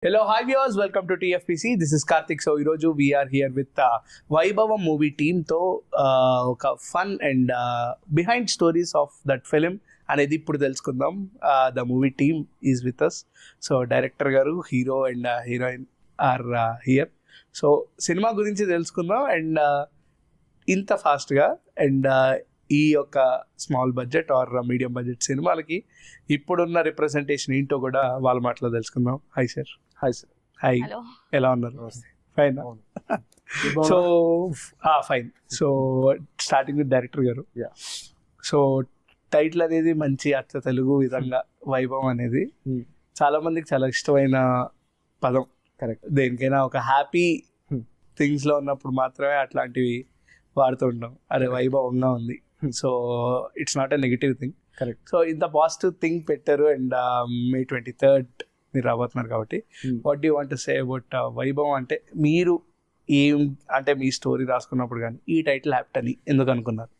Hello, hi viewers. Welcome to TFPC. This is Karthik. So, ఈరోజు we are here with Vaibhavam movie team తో ఒక fun and behind stories of that film అనేది ఇప్పుడు తెలుసుకుందాం. The movie team is with us. So director గారు, hero and heroine are here. So cinema గురించి తెలుసుకుందాం and ఇంత ఫాస్ట్గా అండ్ ఈ యొక్క small budget or medium budget సినిమాలకి ఇప్పుడున్న రిప్రజెంటేషన్ ఏంటో కూడా వాళ్ళ మాటలో తెలుసుకుందాం. Hi sir. Hi sir. Hi, ఎలా ఉన్నారు? Fine. So fine. So starting with director గారు. సో టైటిల్ అనేది మంచి అచ్చ తెలుగు విధంగా వైభవం అనేది చాలా మందికి చాలా ఇష్టమైన పదం. కరెక్ట్. దేనికైనా ఒక హ్యాపీ థింగ్స్లో ఉన్నప్పుడు మాత్రమే అట్లాంటివి వాడుతూ ఉంటాం. అరే వైభవంగా ఉంది. So it's not a negative thing. Correct. So ఇంత పాజిటివ్ థింగ్ పెట్టారు అండ్ May 23rd మీరు రాబోతున్నారు కాబట్టి what you want to say about వైభవం? అంటే మీరు ఏం అంటే మీ స్టోరీ రాసుకున్నప్పుడు కానీ ఈ టైటిల్ యాప్ట్ అని ఎందుకు అనుకున్నారు?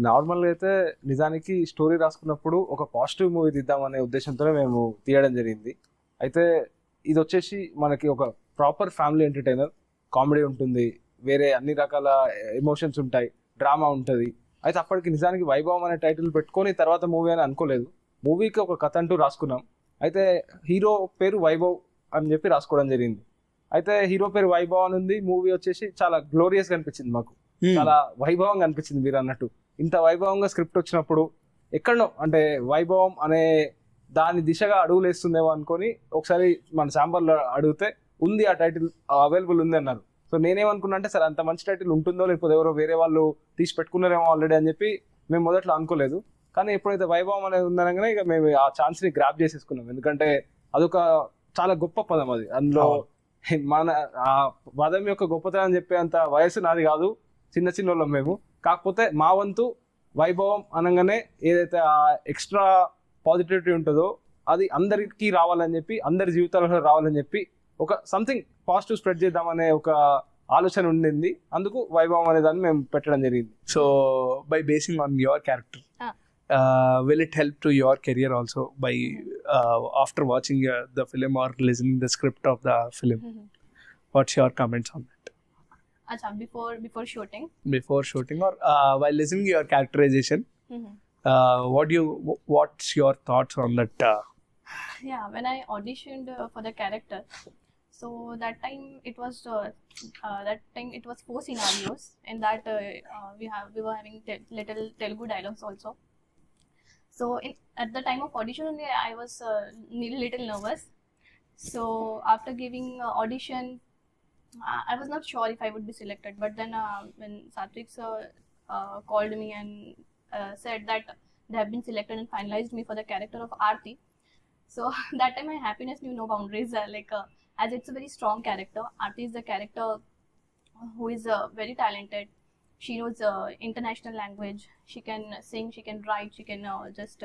నార్మల్గా అయితే నిజానికి స్టోరీ రాసుకున్నప్పుడు ఒక పాజిటివ్ మూవీ తీద్దామనే ఉద్దేశంతోనే మేము తీయడం జరిగింది. అయితే ఇది వచ్చేసి మనకి ఒక ప్రాపర్ ఫ్యామిలీ ఎంటర్టైనర్, కామెడీ ఉంటుంది, వేరే అన్ని రకాల ఎమోషన్స్ ఉంటాయి, డ్రామా ఉంటుంది. అయితే అప్పటికి నిజానికి వైభవం అనే టైటిల్ పెట్టుకొని తర్వాత మూవీ అని అనుకోలేదు. మూవీకి ఒక కథ అంటూ రాసుకున్నాం. అయితే హీరో పేరు వైభవ్ అని చెప్పి రాసుకోవడం జరిగింది. అయితే హీరో పేరు వైభవ్ అని ఉంది. మూవీ వచ్చేసి చాలా గ్లోరియస్గా అనిపించింది మాకు, చాలా వైభవంగా అనిపించింది. మీరు అన్నట్టు ఇంత వైభవంగా స్క్రిప్ట్ వచ్చినప్పుడు ఎక్కడో అంటే వైభవం అనే దాని దిశగా అడుగులు వేస్తుందేమో అనుకొని ఒకసారి మన ఛాంబర్లో అడిగితే ఉంది, ఆ టైటిల్ అవైలబుల్ ఉంది అన్నారు. సో నేనేమనుకున్నా అంటే సరే అంత మంచి టైటిల్ ఉంటుందో లేకపోతే ఎవరో వేరే వాళ్ళు తీసి పెట్టుకున్నారేమో ఆల్రెడీ అని చెప్పి మేము మొదట్లో అనుకోలేదు. కానీ ఎప్పుడైతే వైభవం అనేది ఉందనగానే ఇక మేము ఆ ఛాన్స్ని గ్రాప్ చేసేసుకున్నాం. ఎందుకంటే అదొక చాలా గొప్ప పదం అది. అందులో మన ఆ పదం యొక్క గొప్పతనం చెప్పే అంత వయసు నాది కాదు, చిన్న చిన్న వాళ్ళం మేము. కాకపోతే మా వంతు వైభవం అనగానే ఏదైతే ఆ ఎక్స్ట్రా పాజిటివిటీ ఉంటుందో అది అందరికీ రావాలని చెప్పి, అందరి జీవితాలలో రావాలని చెప్పి ఒక సంథింగ్ పాజిటివ్ స్ప్రెడ్ చేద్దామనే ఒక ఆలోచన ఉండింది. అందుకు వైభవం అనే దాన్ని మేము పెట్టడం జరిగింది. So by basing on your character, will it help to your career also by after watching the film or listening the script of the film? What's your comments on that? Acha, before shooting. Before shooting or while listening your characterization, what's your thoughts on that? Yeah, when I auditioned for the character, so that time it was 4 scenarios, and that we were having little Telugu dialogues also. So at the time of audition I was little nervous. So after giving audition, I was not sure if I would be selected. But then when Satvik sir called me and said that they have been selected and finalized me for the character of Aarti, so that time my happiness knew no boundaries. As it's a very strong character, Aarti is the character who is very talented. She knows international language. She can sing, she can write, she can just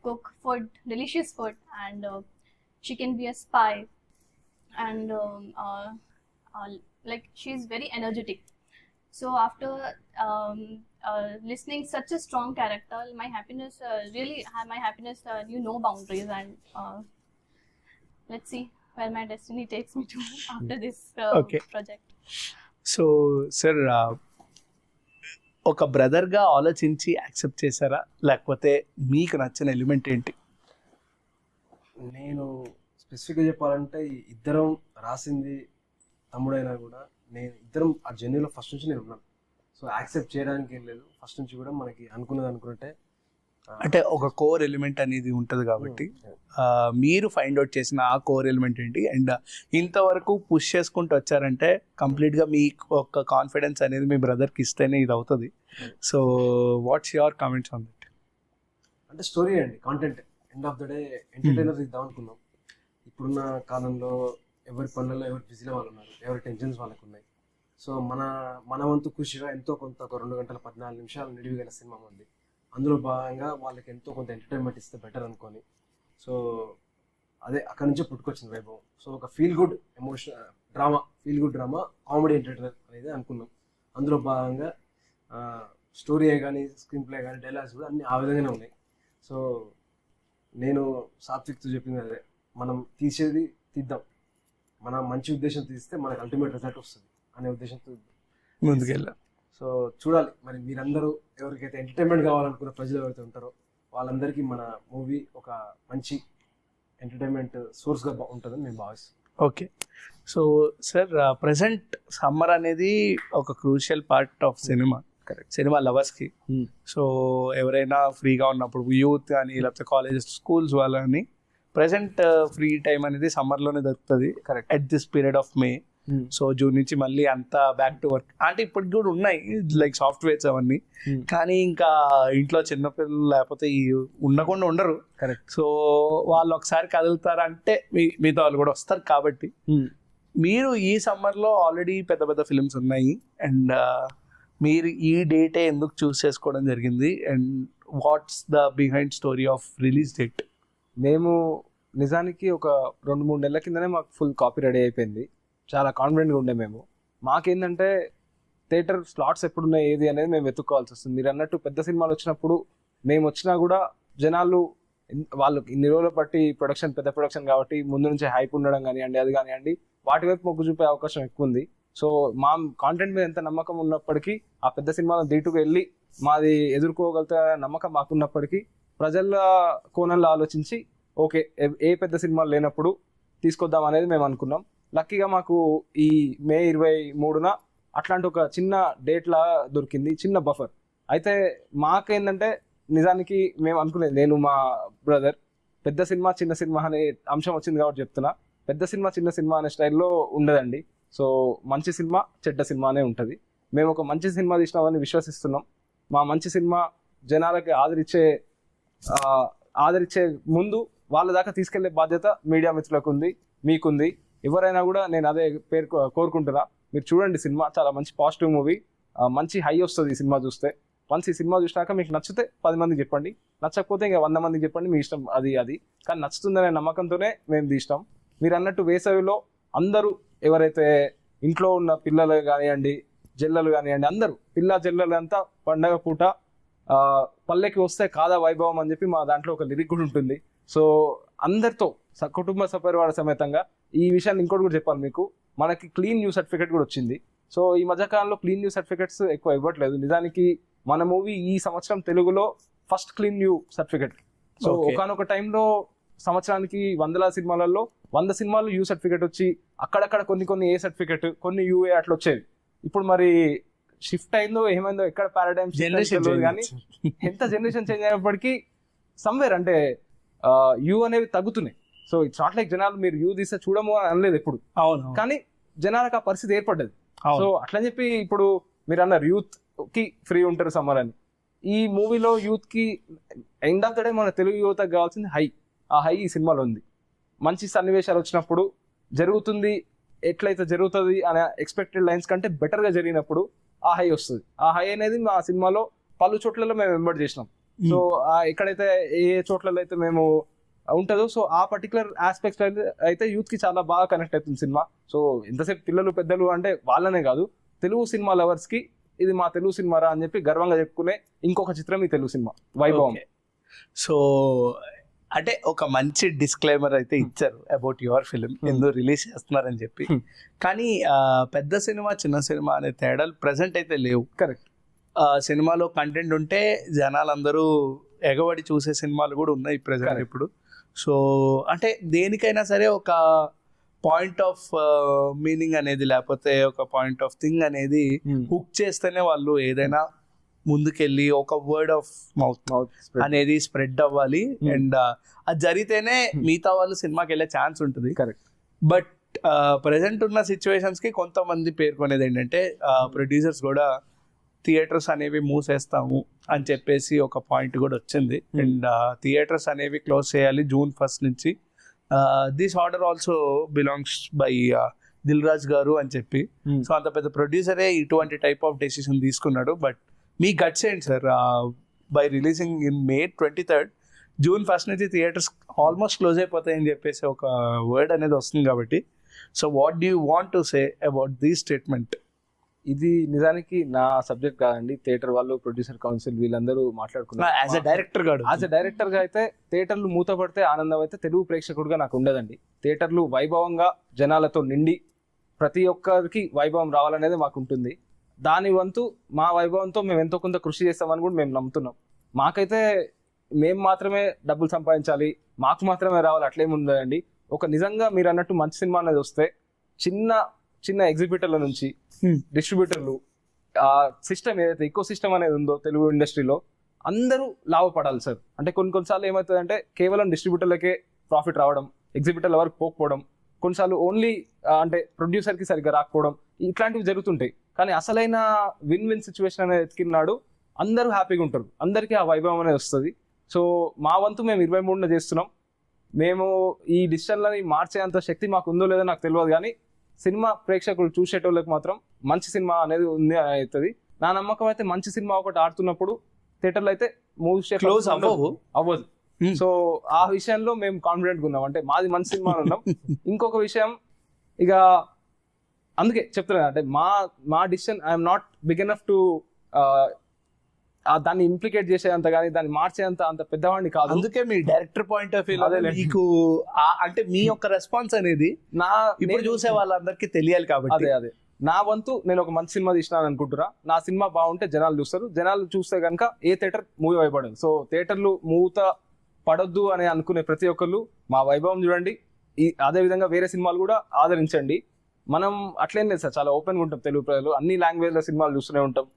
cook food, delicious food, and she can be a spy. And like she's very energetic. So after listening such a strong character, my happiness knew no boundaries. And let's see where my destiny takes me to after this project. So sir, ఒక బ్రదర్గా ఆలోచించి accept చేశారా, లేకపోతే మీకు నచ్చిన element ఏంటి? నేను స్పెసిఫిక్గా చెప్పాలంటే ఇద్దరం రాసింది తమ్ముడైనా కూడా ఇద్దరం ఆ జర్నీలో ఫస్ట్ నుంచి నేను ఉన్నాను. సో యాక్సెప్ట్ చేయడానికి ఏం లేదు, ఫస్ట్ నుంచి కూడా మనకి అనుకున్నట్టే అంటే ఒక కోర్ ఎలిమెంట్ అనేది ఉంటుంది కాబట్టి మీరు ఫైండ్ అవుట్ చేసిన ఆ కోర్ ఎలిమెంట్ ఏంటి అండ్ ఇంతవరకు పుష్ చేసుకుంటూ వచ్చారంటే కంప్లీట్గా మీకు ఒక కాన్ఫిడెన్స్ అనేది మీ బ్రదర్కి ఇస్తేనే ఇది అవుతుంది. So what's your comments on that? అంటే స్టోరీ అండి, content. End of the day entertainer ఇద్దాం అనుకున్నాం. ఇప్పుడున్న కాలంలో ఎవరి పనులలో ఎవరి బిజీలో వాళ్ళు ఉన్నారు, ఎవరి టెన్షన్స్ వాళ్ళకు ఉన్నాయి. సో మన వంతు కృషిగా ఎంతో కొంత ఒక 2 గంటల 14 నిమిషాలు నిడివిగల సినిమా ఉంది. అందులో భాగంగా వాళ్ళకి ఎంతో కొంత ఎంటర్టైన్మెంట్ ఇస్తే బెటర్ అనుకొని, సో అదే అక్కడి నుంచే పుట్టుకొచ్చింది వైభవం. సో ఒక feel good drama comedy entertainer అనేది అనుకున్నాం. అందులో భాగంగా స్టోరీ కానీ స్క్రీన్ ప్లే కానీ డైలాగ్స్ కూడా అన్నీ ఆ విధంగానే ఉన్నాయి. సో నేను సాత్విక్తో చెప్పింది అదే, మనం తీసేది తీద్దాం, మన మంచి ఉద్దేశం తీస్తే మనకు అల్టిమేట్ రిజల్ట్ వస్తుంది అనే ఉద్దేశంతో ముందుకెళ్ళాం. సో చూడాలి మరి మీరందరూ ఎవరికైతే ఎంటర్టైన్మెంట్ కావాలనుకున్న ప్రజలు ఎవరైతే ఉంటారో వాళ్ళందరికీ మన మూవీ ఒక మంచి ఎంటర్టైన్మెంట్ సోర్స్గా ఉంటుందని మేము భావిస్తాం. Okay, so sir present summer అనేది ఒక crucial part of cinema, cinema లవర్స్కి. సో ఎవరైనా ఫ్రీగా ఉన్నప్పుడు యూత్ కానీ లేకపోతే కాలేజెస్ స్కూల్స్ వాళ్ళని ప్రజెంట్ ఫ్రీ టైం అనేది సమ్మర్లోనే దొరుకుతుంది at this period of May. So June నుంచి మళ్ళీ అంతా బ్యాక్ టు వర్క్. అంటే ఇప్పటికి కూడా ఉన్నాయి లైక్ సాఫ్ట్వేర్స్ అవన్నీ, కానీ ఇంకా ఇంట్లో చిన్నపిల్లలు లేకపోతే ఉండకుండా ఉండరు. సో వాళ్ళు ఒకసారి కదులుతారంటే మీతో వాళ్ళు కూడా వస్తారు. కాబట్టి మీరు ఈ సమ్మర్లో ఆల్రెడీ పెద్ద పెద్ద ఫిల్మ్స్ ఉన్నాయి అండ్ మీరు ఈ డేటే ఎందుకు చూస్ చేసుకోవడం జరిగింది and what's the behind story of release date? మేము నిజానికి ఒక 2-3 నెలల కిందనే మాకు ఫుల్ కాపీ రెడీ అయిపోయింది. చాలా కాన్ఫిడెంట్గా ఉండే మేము. మాకేంటంటే థియేటర్ స్లాట్స్ ఎప్పుడున్నాయి ఏది అనేది మేము వెతుక్కోవాల్సి వస్తుంది. మీరు అన్నట్టు పెద్ద సినిమాలు వచ్చినప్పుడు మేము వచ్చినా కూడా జనాలు వాళ్ళకి ఇన్ని రోజులు బట్టి ప్రొడక్షన్ పెద్ద ప్రొడక్షన్ కాబట్టి ముందు నుంచి హైప్ ఉండడం కానివ్వండి అది కానివ్వండి వాటి వైపు మొగ్గు చూపే అవకాశం ఎక్కువ ఉంది. సో మా కాంటెంట్ మీద ఎంత నమ్మకం ఉన్నప్పటికీ ఆ పెద్ద సినిమాలను ధీటుగా వెళ్ళి మాది ఎదుర్కోగలుగుతా నమ్మకం మాకున్నప్పటికీ ప్రజల కోణంలో ఆలోచించి ఓకే ఏ పెద్ద సినిమాలు లేనప్పుడు తీసుకొద్దాం అనేది మేము అనుకున్నాం. లక్కీగా మాకు ఈ మే 23న అట్లాంటి ఒక చిన్న డేట్లా దొరికింది, చిన్న బఫర్. అయితే మాకేంటంటే నిజానికి మేము అనుకునేది, నేను మా బ్రదర్ పెద్ద సినిమా చిన్న సినిమా అనే అంశం వచ్చింది కాబట్టి చెప్తున్నా, పెద్ద సినిమా చిన్న సినిమా అనే స్టైల్లో ఉండదండి. సో మంచి సినిమా చెడ్డ సినిమా అనే ఉంటుంది. మేము ఒక మంచి సినిమా తీసినామని విశ్వసిస్తున్నాం. మా మంచి సినిమా జనాలకి ఆదరించే ముందు వాళ్ళ దాకా తీసుకెళ్లే బాధ్యత మీడియా మిత్రులకు ఉంది, మీకుంది. ఎవరైనా కూడా నేను అదే కోరుకుంటున్నా. మీరు చూడండి, సినిమా చాలా మంచి పాజిటివ్ మూవీ, మంచి హై వస్తుంది ఈ సినిమా చూస్తే. వన్స్ ఈ సినిమా చూసినాక మీకు నచ్చితే 10 మందికి చెప్పండి, నచ్చకపోతే ఇంకా 100 మందికి చెప్పండి, మీ ఇష్టం. అది కానీ నచ్చుతుందనే నమ్మకంతోనే మేము తీసినాం. మీరు అన్నట్టు వేసవిలో అందరూ ఎవరైతే ఇంట్లో ఉన్న పిల్లలు కానివ్వండి జల్లలు కానివ్వండి అందరూ పిల్ల జల్లలు అంతా పండగ పూట పల్లెకి వస్తే కాదా వైభవం అని చెప్పి మా దాంట్లో ఒక లిరిక్ కూడా ఉంటుంది. సో అందరితో కుటుంబ సపరివార సమేతంగా ఈ విషయాన్ని ఇంకోటి కూడా చెప్పాలి మీకు, మనకి క్లీన్ న్యూ సర్టిఫికేట్ కూడా వచ్చింది. సో ఈ మధ్యకాలంలో క్లీన్ న్యూ సర్టిఫికేట్స్ ఎక్కువ ఇవ్వట్లేదు. నిజానికి మన మూవీ ఈ సంవత్సరం తెలుగులో first clean new certificate. So ఒకనొక టైంలో సంవత్సరానికి 100 సినిమాలలో 100 సినిమాలు యూ సర్టిఫికేట్ వచ్చి అక్కడక్కడ కొన్ని ఏ సర్టిఫికేట్ కొన్ని యూఏ అట్లా వచ్చేవి. ఇప్పుడు మరి షిఫ్ట్ అయిందో ఏమైందో ఎక్కడ పారాడైమ్ జనరేషన్ కానీ ఎంత జనరేషన్ చేంజ్ అయినప్పటికీ సమ్వేర్ అంటే యూ అనేవి తగ్గుతున్నాయి. సో ఇట్స్ నాట్ లైక్ జనాలు మీరు యూ తీస్తే చూడము అని అనలేదు ఎప్పుడు, కానీ జనాలకు ఆ పరిస్థితి ఏర్పడ్డది. సో అట్లని చెప్పి ఇప్పుడు మీరు అన్నారు యూత్ కి ఫ్రీ ఉంటారు సమ్మర్ అని. ఈ మూవీలో యూత్ కి ఎండ్ ఆఫ్ ద డే మన తెలుగు యువతకు కావాల్సింది హై. ఆ హై ఈ సినిమాలో ఉంది. మంచి సన్నివేశాలు వచ్చినప్పుడు జరుగుతుంది ఎట్లయితే జరుగుతుంది అనే ఎక్స్పెక్టెడ్ లైన్స్ కంటే బెటర్గా జరిగినప్పుడు ఆ హై వస్తుంది. ఆ హై అనేది మా సినిమాలో పలు చోట్లలో మేము వెంబడి చేసినాం. సో ఎక్కడైతే ఏ చోట్లలో అయితే మేము ఉంటుందో సో ఆ పర్టికులర్ ఆస్పెక్ట్స్ అయితే యూత్ కి చాలా బాగా కనెక్ట్ అవుతుంది సినిమా. సో ఎంతసేపు పిల్లలు పెద్దలు అంటే వాళ్ళనే కాదు, తెలుగు సినిమా లవర్స్ కి ఇది మా తెలుగు సినిమా రా అని చెప్పి గర్వంగా చెప్పుకునే ఇంకొక చిత్రం ఈ తెలుగు సినిమా వైభవం. సో అంటే ఒక మంచి డిస్క్లైమర్ అయితే ఇచ్చారు అబౌట్ యువర్ ఫిలిం, ఎందుకు రిలీజ్ చేస్తున్నారని చెప్పి. కానీ పెద్ద సినిమా చిన్న సినిమా అనే తేడాలు ప్రెసెంట్ అయితే లేవు. కరెక్ట్. సినిమాలో కంటెంట్ ఉంటే జనాలందరూ ఎగబడి చూసే సినిమాలు కూడా ఉన్నాయి ప్రెసెంట్ ఇప్పుడు. సో అంటే దేనికైనా సరే ఒక పాయింట్ ఆఫ్ మీనింగ్ అనేది లేకపోతే ఒక పాయింట్ ఆఫ్ థింగ్ అనేది హుక్ చేస్తేనే వాళ్ళు ఏదైనా ముందుకెళ్ళి ఒక వర్డ్ ఆఫ్ మౌత్ అనేది స్ప్రెడ్ అవ్వాలి. అండ్ అది జరిగితేనే మిగతా వాళ్ళు సినిమాకి వెళ్ళే ఛాన్స్ ఉంటుంది. కరెక్ట్. బట్ ప్రజెంట్ ఉన్న సిచ్యువేషన్స్ కి కొంతమంది పేర్కొనేది ఏంటంటే ప్రొడ్యూసర్స్ కూడా థియేటర్స్ అనేవి మూసేస్తాము అని చెప్పేసి ఒక పాయింట్ కూడా వచ్చింది. అండ్ థియేటర్స్ అనేవి క్లోజ్ చేయాలి June 1 నుంచి. This order also belongs by Dil Raju garu అని చెప్పి. సో అంత పెద్ద ప్రొడ్యూసరే ఇటువంటి టైప్ ఆఫ్ డెసిషన్ తీసుకున్నాడు. బట్ మీ గట్స్ ఏంటి sir? By releasing in May 23rd June 1 నుంచి థియేటర్స్ ఆల్మోస్ట్ క్లోజ్ అయిపోతాయని చెప్పేసి ఒక వర్డ్ అనేది వస్తుంది కాబట్టి. So what do you want to say about this statement? ఇది నిజానికి నా సబ్జెక్ట్ కాదండి. థియేటర్ వాళ్ళు, ప్రొడ్యూసర్ కౌన్సిల్ వీళ్ళందరూ యాజ్ అ మాట్లాడుకున్నారు. డైరెక్టర్ గాడు యాజ్ అ డైరెక్టర్ గా అయితే థియేటర్లు మూతపడితే ఆనందం అయితే తెలుగు ప్రేక్షకుడిగా నాకు ఉండదండి. థియేటర్లు వైభవంగా జనాలతో నిండి ప్రతి ఒక్కరికి వైభవం రావాలనేది మాకు ఉంటుంది. దాని వంతు మా వైభవంతో మేము ఎంతో కొంత కృషి చేస్తామని కూడా మేము నమ్ముతున్నాం. మాకైతే మేము మాత్రమే డబ్బులు సంపాదించాలి, మాకు మాత్రమే రావాలి అట్లేముందండి. ఒక నిజంగా మీరు అన్నట్టు మంచి సినిమా అనేది వస్తే చిన్న చిన్న ఎగ్జిబిటర్ల నుంచి డిస్ట్రిబ్యూటర్లు, ఆ సిస్టమ్ ఏదైతే ఈకో సిస్టమ్ అనేది ఉందో తెలుగు ఇండస్ట్రీలో అందరూ లాభపడాలి సార్. అంటే కొన్నిసార్లు ఏమవుతుందంటే కేవలం డిస్ట్రిబ్యూటర్లకే ప్రాఫిట్ రావడం, ఎగ్జిబిటర్ల వరకు పోకపోవడం, కొన్నిసార్లు ఓన్లీ అంటే ప్రొడ్యూసర్కి సరిగ్గా రాకపోవడం, ఇట్లాంటివి జరుగుతుంటాయి. కానీ అసలైన విన్ విన్ సిచ్యువేషన్ అనేది ఎతికినాడు అందరూ హ్యాపీగా ఉంటారు, అందరికీ ఆ వైభవం అనేది వస్తుంది. సో మా వంతు మేము 23న చేస్తున్నాం. మేము ఈ డిసిషన్లని మార్చేంత శక్తి మాకు ఉందో లేదో నాకు తెలియదు, కానీ సినిమా ప్రేక్షకులు చూసేటోళ్ళకి మాత్రం మంచి సినిమా అనేది ఉంది అవుతుంది. నా నమ్మకం అయితే మంచి సినిమా ఒకటి ఆడుతున్నప్పుడు థియేటర్లో అయితే మూవీ క్లోజ్ అవ్వదు. సో ఆ విషయంలో మేము కాన్ఫిడెంట్గా ఉన్నాం, అంటే మాది మంచి సినిమా ఉన్నాం. ఇంకొక విషయం, ఇక అందుకే చెప్తున్నా, అంటే మా decision I'm not big enough to దాన్ని ఇంప్లికేట్ చేసేంత కానీ దాన్ని మార్చేంత అంత పెద్దవాడిని కాదు. అందుకే మీ డైరెక్టర్ పాయింట్ ఆఫ్ వ్యూ మీకు అంటే మీ యొక్క రెస్పాన్స్ అనేది నా ఇప్పుడు చూసే వాళ్ళందరికీ తెలియాలి కాబట్టి. అదే నా వంతు నేను ఒక మంచి సినిమా తీసినాను అనుకుంటున్నా. నా సినిమా బాగుంటే జనాలు చూస్తారు, జనాలు చూస్తే కనుక ఏ థియేటర్ మూవీ అయిపడదు. సో థియేటర్లు మూత పడొద్దు అని అనుకునే ప్రతి ఒక్కళ్ళు మా వైభవం చూడండి, అదే విధంగా వేరే సినిమాలు కూడా ఆదరించండి. మనం అట్లేం లేదు సార్, చాలా ఓపెన్గా ఉంటాం. తెలుగు ప్రజలు అన్ని లాంగ్వేజ్ల సినిమాలు చూస్తూనే ఉంటాం.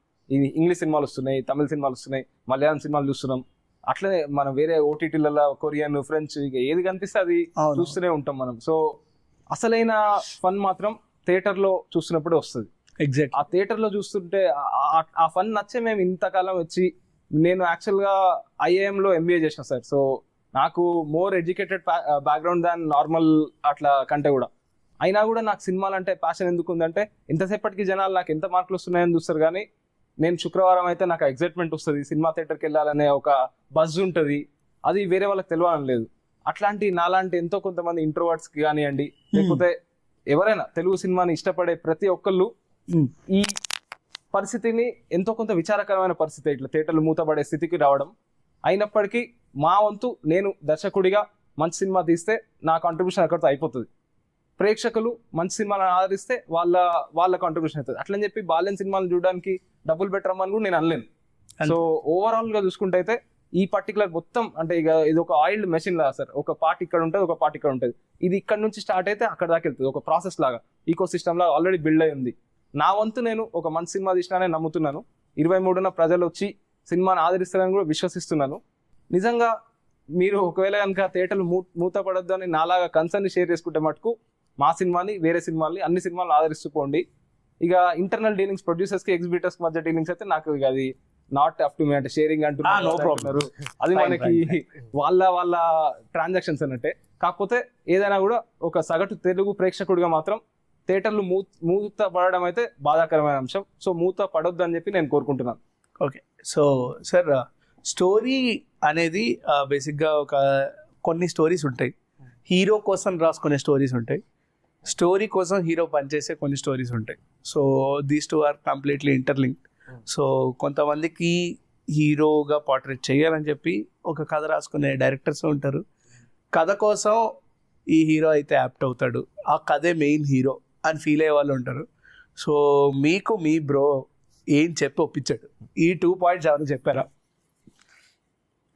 ఇంగ్లీష్ సినిమాలు వస్తున్నాయి, తమిళ సినిమాలు వస్తున్నాయి, మలయాళం సినిమాలు చూస్తున్నాం. అట్లనే మనం వేరే ఓటీటీలలో కొరియన్, ఫ్రెంచ్, ఇక ఏది కనిపిస్తే అది చూస్తూనే ఉంటాం మనం. సో అసలైన ఫన్ మాత్రం థియేటర్లో చూస్తున్నప్పుడే వస్తుంది. ఎగ్జాక్ట్ ఆ థియేటర్లో చూస్తుంటే ఆ ఫన్ నచ్చే మేము ఇంతకాలం వచ్చి, నేను యాక్చువల్గా ఐఏఎంలో ఎంబీఏ చేసిన సార్. సో నాకు మోర్ ఎడ్యుకేటెడ్ బ్యాక్గ్రౌండ్ దాన్ నార్మల్ అట్లా కంటే కూడా, అయినా కూడా నాకు సినిమాలు అంటే ప్యాషన్ ఎందుకు ఉందంటే, ఎంతసేపటికి జనాలు నాకు ఎంత మార్కులు వస్తున్నాయని చూస్తారు, కానీ నేను శుక్రవారం అయితే నాకు ఎగ్జైట్మెంట్ వస్తుంది, సినిమా థియేటర్కి వెళ్ళాలనే ఒక బజ్ ఉంటుంది. అది వేరే వాళ్ళకి తెలియాలని లేదు. అట్లాంటి నాలాంటి ఎంతో కొంతమంది ఇంట్రోవర్ట్స్కి కానివ్వండి, లేకపోతే ఎవరైనా తెలుగు సినిమాని ఇష్టపడే ప్రతి ఒక్కళ్ళు ఈ పరిస్థితిని ఎంతో కొంత విచారకరమైన పరిస్థితి, ఇట్లా థియేటర్లు మూతపడే స్థితికి రావడం. అయినప్పటికీ మా వంతు నేను దర్శకుడిగా మంచి సినిమా తీస్తే నా కాంట్రిబ్యూషన్ అక్కడితో అయిపోతుంది. ప్రేక్షకులు మంచి సినిమాలను ఆదరిస్తే వాళ్ళ కాంట్రిబ్యూషన్ అవుతుంది. అట్లని చెప్పి బాల్యం సినిమాలు చూడడానికి డబ్బులు పెట్టరమ్మని కూడా నేను అనలేను. సో ఓవరాల్ గా చూసుకుంటే అయితే ఈ పర్టికులర్ మొత్తం అంటే ఇక ఇది ఒక ఆయిల్డ్ మెషిన్ లాగా సార్. ఒక పార్ట్ ఇక్కడ ఉంటుంది, ఒక పార్ట్ ఇక్కడ ఉంటుంది. ఇది ఇక్కడ నుంచి స్టార్ట్ అయితే అక్కడ దాకా వెళ్తుంది. ఒక ప్రాసెస్ లాగా, ఈకో సిస్టమ్ లాగా ఆల్రెడీ బిల్డ్ అయి ఉంది. నా వంతు నేను ఒక మంచి సినిమా తీసినానే నమ్ముతున్నాను. 23న ప్రజలు వచ్చి సినిమాని ఆదరిస్తారని కూడా విశ్వసిస్తున్నాను. నిజంగా మీరు ఒకవేళ కనుక థియేటర్లు మూతపడద్దు అని నాలాగా కన్సర్న్ షేర్ చేసుకుంటే మటుకు మా సినిమాని, వేరే సినిమాని, అన్ని సినిమాలను ఆదరిస్తూ పోండి. ఇక ఇంటర్నల్ డీలింగ్స్, ప్రొడ్యూసర్స్ కి ఎగ్జిబిటర్స్ కి మధ్య డీలింగ్స్ అయితే నాకు ఇక అది నాట్ అప్ టు మీ, అంటే షేరింగ్ అంటున్నారు, అది మనకి వాళ్ళ ట్రాన్సాక్షన్స్ అన్నట్టే. కాకపోతే ఏదైనా కూడా ఒక సగటు తెలుగు ప్రేక్షకుడిగా మాత్రం థియేటర్లు మూత పడడం అయితే బాధాకరమైన అంశం. సో మూత పడొద్దు అని చెప్పి నేను కోరుకుంటున్నాను. ఓకే, సో సార్ స్టోరీ అనేది బేసిక్గా కొన్ని స్టోరీస్ ఉంటాయి, హీరో కోసం రాసుకునే స్టోరీస్ ఉంటాయి, స్టోరీ కోసం హీరో పనిచేసే కొన్ని స్టోరీస్ ఉంటాయి. So these two are completely interlinked. So కొంతమందికి హీరోగా పోర్ట్రేట్ చేయాలని చెప్పి ఒక కథ రాసుకునే డైరెక్టర్స్ ఉంటారు. కథ కోసం ఈ హీరో అయితే యాప్ట్ అవుతాడు, ఆ కథే మెయిన్ హీరో అని ఫీల్ అయ్యే వాళ్ళు ఉంటారు. సో మీకు మీ బ్రో ఏం చెప్పి ఒప్పించాడు? ఈ 2 పాయింట్స్ ఎవరు చెప్పారా?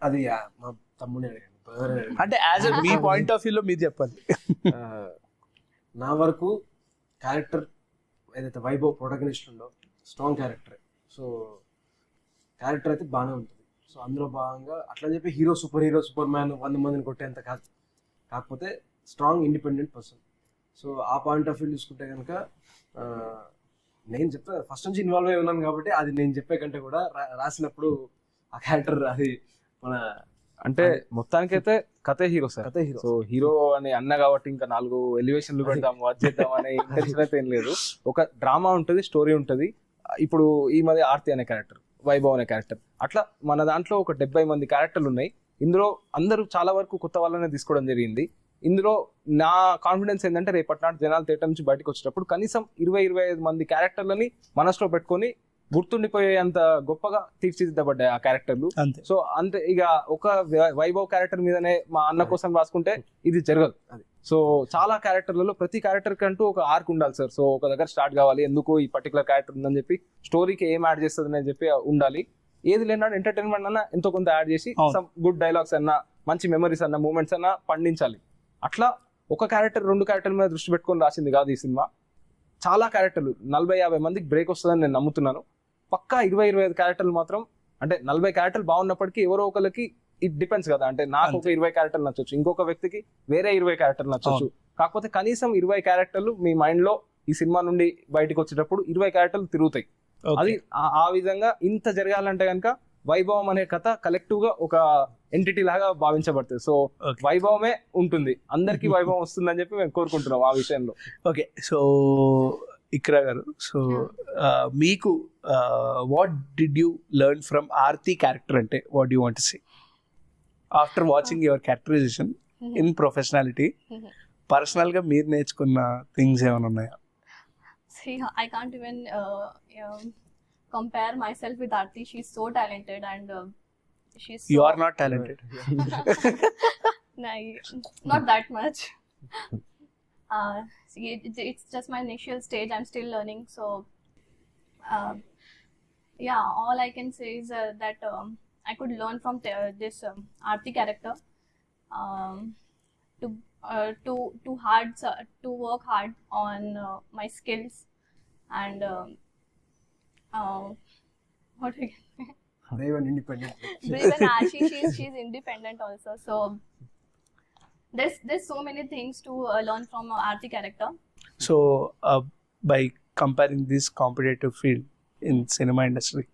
అది మా తమ్ముని అడిగాను, అంటే as a me point of వ్యూలో మీరు చెప్పండి. నా వరకు క్యారెక్టర్ ఏదైతే వైభవ్ ప్రొటగనిస్ట్ ఉండో స్ట్రాంగ్ క్యారెక్టర్. సో క్యారెక్టర్ అయితే బాగానే ఉంటుంది. సో అందులో భాగంగా అట్లా చెప్పి hero, super hero, super man 100 మందిని కొట్టేంత కాదు, కాకపోతే స్ట్రాంగ్ ఇండిపెండెంట్ పర్సన్. సో ఆ పాయింట్ ఆఫ్ వ్యూ చూసుకుంటే కనుక నేను చెప్తా, ఫస్ట్ నుంచి ఇన్వాల్వ్ అయి ఉన్నాను కాబట్టి అది నేను చెప్పే కంటే కూడా రాసినప్పుడు ఆ క్యారెక్టర్ అది మన అంటే మొత్తానికైతే కథే హీరో సార్, కథే హీరో. సో హీరో అని అన్న కాబట్టి ఇంకా 4 ఎలివేషన్లు పెడతాము, అది చేద్దాం అనే ఇంటెన్షన్ అయితే ఏం లేదు. ఒక డ్రామా ఉంటుంది, స్టోరీ ఉంటుంది. ఇప్పుడు ఈ మధ్య ఆర్తి అనే క్యారెక్టర్, వైభవ్ అనే క్యారెక్టర్, అట్లా మన దాంట్లో ఒక 70 మంది క్యారెక్టర్లు ఉన్నాయి. ఇందులో అందరూ చాలా వరకు కొత్త వాళ్ళనే తీసుకోవడం జరిగింది. ఇందులో నా కాన్ఫిడెన్స్ ఏంటంటే రేపటి నాడు జనాలు థియేటర్ నుంచి బయటకు వచ్చేటప్పుడు కనీసం 20-25 మంది క్యారెక్టర్లని మనసులో పెట్టుకొని గుర్తుండిపోయేంత గొప్పగా తీర్చిదిద్దబడ్డాయి ఆ క్యారెక్టర్లు. అంతే. సో అంతే, ఇక ఒక వైభవ్ క్యారెక్టర్ మీదనే మా అన్న కోసం రాసుకుంటే ఇది జరగదు. సో చాలా క్యారెక్టర్లలో ప్రతి క్యారెక్టర్ కంటూ ఒక ఆర్క్ ఉండాలి సార్. సో ఒక దగ్గర స్టార్ట్ కావాలి, ఎందుకు ఈ పర్టికులర్ క్యారెక్టర్ ఉందని చెప్పి స్టోరీకి ఏం యాడ్ చేస్తుంది అని చెప్పి ఉండాలి. ఏది లేనాడు ఎంటర్టైన్మెంట్ అన్న ఎంతో కొంత యాడ్ చేసి సమ్ గుడ్ డైలాగ్స్ అన్న, మంచి మెమరీస్ అన్న, మూమెంట్స్ అన్న పండించాలి. అట్లా ఒక క్యారెక్టర్ 2 క్యారెక్టర్ మీద దృష్టి పెట్టుకొని రాసింది కాదు ఈ సినిమా. చాలా క్యారెక్టర్లు 40-50 మందికి బ్రేక్ వస్తుందని నేను నమ్ముతున్నాను. పక్కా 20-25 క్యారెక్టర్లు మాత్రం, అంటే 40 క్యారెక్టర్లు బాగున్నప్పటికీ ఎవరో ఒకరికి ఇట్ డిపెండ్స్ కదా. అంటే నాకు ఒక 20 క్యారెక్టర్లు నచ్చొచ్చు, ఇంకొక వ్యక్తికి వేరే 20 క్యారెక్టర్లు నచ్చొచ్చు. కాకపోతే కనీసం 20 క్యారెక్టర్లు మీ మైండ్ లో ఈ సినిమా నుండి బయటకు వచ్చేటప్పుడు 20 క్యారెక్టర్లు తిరుగుతాయి. అది ఆ విధంగా ఇంత జరగాలంటే కనుక వైభవం అనే కథ కలెక్టివ్ గా ఒక ఎంటిటీ లాగా భావించబడుతుంది. సో వైభవమే ఉంటుంది, అందరికి వైభవం వస్తుందని చెప్పి మేము కోరుకుంటున్నాం ఆ విషయంలో. Okay, so Iqra garu, so మీకు what did you learn from Aarti character? అంటే what you want to say after watching your characterization in professionality, personal గా మీరు నేర్చుకున్న థింగ్స్ ఏమైనా ఉన్నాయా? See, I can't even compare myself with Aarti. She's so talented and she's You so... are not talented. No, not that much. See, it's just my initial stage. I'm still learning. So, yeah, all I can say is that I could learn from this Aarti character to work hard on my skills and what we can say. Brave and independent. Brave and she's independent also. So there's so many things to learn from Aarti character. So by comparing this competitive field in cinema industry,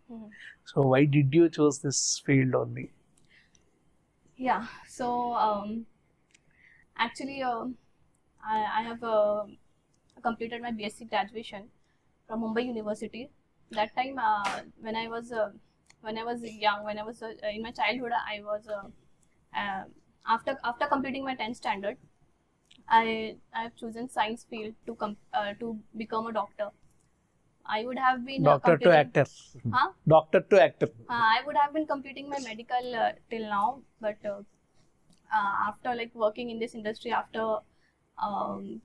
so why did you choose this field only? Yeah, so actually I have completed my BSc graduation from Mumbai University. That time when I was young, when I was in my childhood, I was after completing my 10th standard, I have chosen science field to become a doctor. I would have been Doctor to actor. Huh? Doctor to actor. I would have been completing my medical till now, but after like working in this industry, after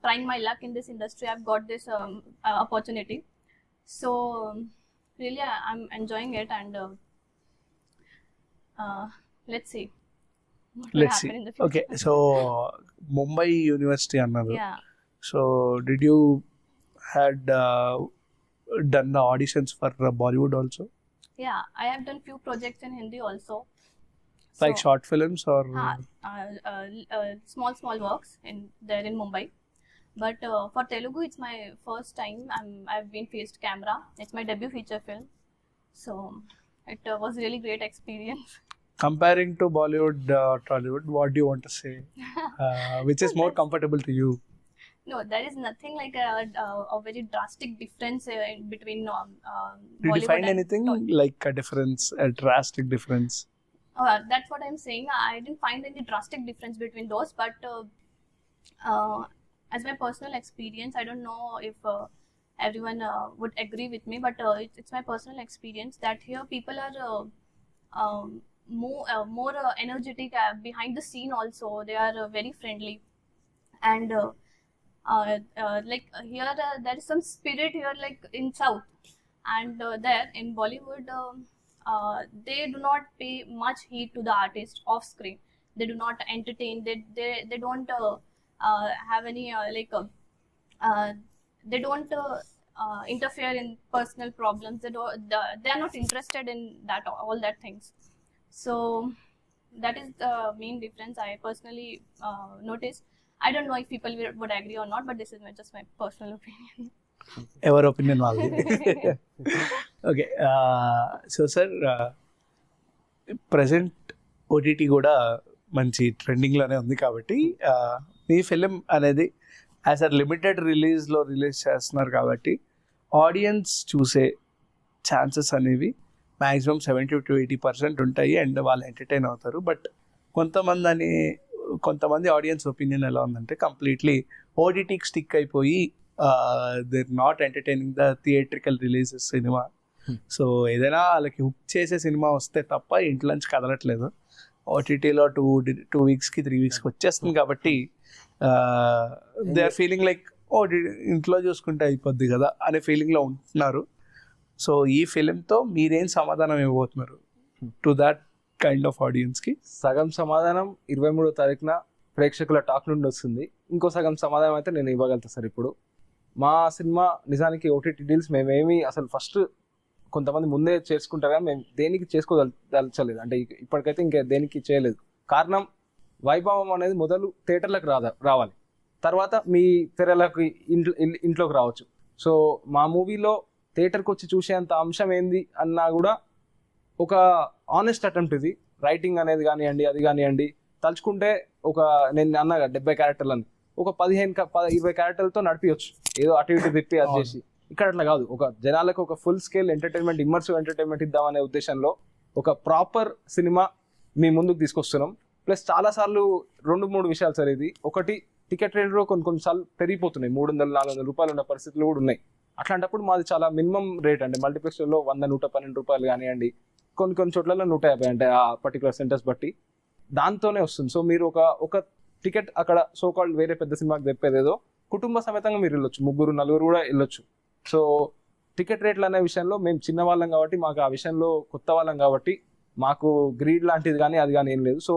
trying my luck in this industry, I've got this opportunity. So really, I'm enjoying it, and let's see what will Let's see. happen in the future. Okay, so Mumbai University another. Yeah. So did you had done the auditions for Bollywood also? Yeah, I have done few projects in Hindi also. Like So, short films or? small works there in Mumbai. But for Telugu, it's my first time I've been faced camera. It's my debut feature film. So it was really great experience. Comparing to Bollywood, Tollywood, what do you want to say? Which is more comfortable to you? No, there is nothing like a very drastic difference in between Did Bollywood you find and anything Tollywood. like a difference, a drastic difference? That's what I'm saying. I didn't find any drastic difference between those, but as my personal experience, I don't know if everyone would agree with me, but it's my personal experience that here people are more energetic behind the scene also. They are very friendly, and like here there is some spirit here like in South, and there in Bollywood they do not pay much heed to the artist off screen. They do not entertain. They don't have any they don't interfere in personal problems. They are not interested in that all that things. So that is the main difference I personally noticed. I don't know if people would agree or not, but this is just my personal opinion. Our opinion వాళ్ళది. Okay, so sir present OTT కూడా మంచి ట్రెండింగ్లోనే ఉంది కాబట్టి మీ film అనేది as a limited రిలీజ్లో release చేస్తున్నారు కాబట్టి audience చూసే chances అనేవి మ్యాక్సిమం 70 to 80% ఉంటాయి అండ్ వాళ్ళు ఎంటర్టైన్ అవుతారు. బట్ కొంతమంది కొంతమంది ఆడియన్స్ ఒపీనియన్ ఎలా ఉందంటే కంప్లీట్లీ ఓటీటీకి స్టిక్ అయిపోయి they not entertaining the theatrical releases cinema. So ఏదైనా వాళ్ళకి హుక్ చేసే సినిమా వస్తే తప్ప ఇంట్లోంచి కదలట్లేదు. ఓటీటీలో 2 వీక్స్కి 3 వీక్స్కి వచ్చేస్తుంది కాబట్టి దే ఆర్ ఫీలింగ్ లైక్ ఇంట్లో చూసుకుంటే అయిపోద్ది కదా అనే ఫీలింగ్లో ఉంటున్నారు. సో ఈ ఫిలింతో మీరేం సమాధానం ఇవ్వబోతున్నారు టు దాట్ కైండ్ ఆఫ్ ఆడియన్స్కి? సగం సమాధానం 23వ తారీఖున ప్రేక్షకుల టాక్ నుండి వస్తుంది. ఇంకో సగం సమాధానం అయితే నేను ఇవ్వగలుగుతా సార్. ఇప్పుడు మా సినిమా నిజానికి ఓటీటీ డీల్స్ మేమేమి అసలు ఫస్ట్ కొంతమంది ముందే చేసుకుంటారు కానీ మేము దేనికి చేసుకోదలచలేదు. అంటే ఇప్పటికైతే ఇంకా దేనికి చేయలేదు. కారణం వైభవం అనేది మొదలు థియేటర్లకు రావాలి, తర్వాత మీ తెరలకు ఇంట్లోకి రావచ్చు. సో మా మూవీలో థియేటర్కి వచ్చి చూసేంత అంశం ఏంది అన్నా కూడా ఒక ఆనెస్ట్ అటెంప్ట్ ఇది. రైటింగ్ అనేది కానివ్వండి, అది కానివ్వండి, తలుచుకుంటే ఒక నేను అన్నగా 70 క్యారెక్టర్లని ఒక 15-20 క్యారెక్టర్లతో నడిపించచ్చు, ఏదో అటు ఇటు తిప్పి అది చేసి. ఇక్కడ అట్లా కాదు, ఒక జనాలకు ఒక full scale entertainment, immersive entertainment ఇద్దామనే ఉద్దేశంలో ఒక ప్రాపర్ సినిమా మీ ముందుకు తీసుకొస్తున్నాం. ప్లస్ చాలాసార్లు 2-3 విషయాలు సార్. ఇది ఒకటి, టికెట్ రేట్లో కొన్నిసార్లు పెరిగిపోతున్నాయి, 300-400 రూపాయలు ఉన్న పరిస్థితులు కూడా ఉన్నాయి. అట్లాంటప్పుడు మాది చాలా మినిమం రేట్ అంటే మల్టీప్లెక్స్లో 100-112 రూపాయలు కానివ్వండి, కొన్ని చోట్లలో 150 అంటే ఆ పర్టికులర్ సెంటర్స్ బట్టి దాంతోనే వస్తుంది. సో మీరు ఒక టికెట్ అక్కడ సోకాల్డ్ వేరే పెద్ద సినిమాకి తెప్పేదేదో కుటుంబ సమేతంగా మీరు వెళ్ళొచ్చు, 3-4 కూడా వెళ్ళొచ్చు. సో టికెట్ రేట్లు అనే విషయంలో మేము చిన్న వాళ్ళం కాబట్టి, మాకు ఆ విషయంలో కొత్త వాళ్ళం కాబట్టి మాకు గ్రీడ్ లాంటిది కానీ అది కానీ ఏం లేదు. సో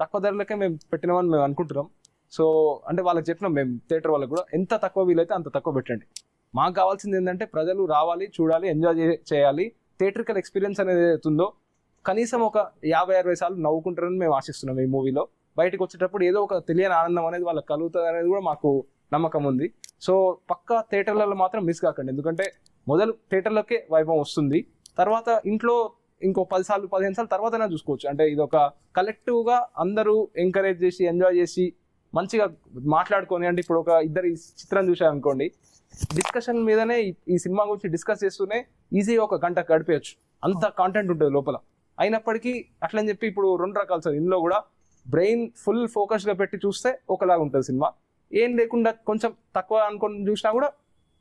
తక్కువ ధరలకే మేము పెట్టినామని మేము అనుకుంటున్నాం. సో అంటే వాళ్ళకి చెప్పినాం మేము థియేటర్ వాళ్ళకి కూడా, ఎంత తక్కువ వీలైతే అంత తక్కువ పెట్టండి. మాకు కావాల్సింది ఏంటంటే ప్రజలు రావాలి, చూడాలి, ఎంజాయ్ చేయాలి. థియేట్రికల్ ఎక్స్పీరియన్స్ అనేది ఏదైతుందో కనీసం ఒక 50-60 సార్లు నవ్వుకుంటారని మేము ఆశిస్తున్నాం. ఈ మూవీలో బయటకు వచ్చేటప్పుడు ఏదో ఒక తెలియని ఆనందం అనేది వాళ్ళకి కలుగుతుంది అనేది కూడా మాకు నమ్మకం ఉంది. సో పక్కా థియేటర్లలో మాత్రం మిస్ కాకండి, ఎందుకంటే మొదలు థియేటర్లోకే వైభవం వస్తుంది, తర్వాత ఇంట్లో ఇంకో 10 సార్లు 15 సార్లు తర్వాతనే చూసుకోవచ్చు. అంటే ఇది ఒక కలెక్టివ్గా అందరూ ఎంకరేజ్ చేసి ఎంజాయ్ చేసి మంచిగా మాట్లాడుకొని, అంటే ఇప్పుడు ఒక ఇద్దరు చిత్రం చూశారనుకోండి, డిస్కషన్ మీదనే ఈ సినిమా గురించి డిస్కస్ చేస్తూనే ఈజీగా ఒక గంట గడిపేయచ్చు, అంత కాంటెంట్ ఉంటుంది లోపల. అయినప్పటికీ అట్లని చెప్పి ఇప్పుడు 2 రకాలు సార్. ఇందులో కూడా బ్రెయిన్ ఫుల్ ఫోకస్గా పెట్టి చూస్తే ఒకలాగా ఉంటుంది సినిమా, ఏం లేకుండా కొంచెం తక్కువ అనుకుని చూసినా కూడా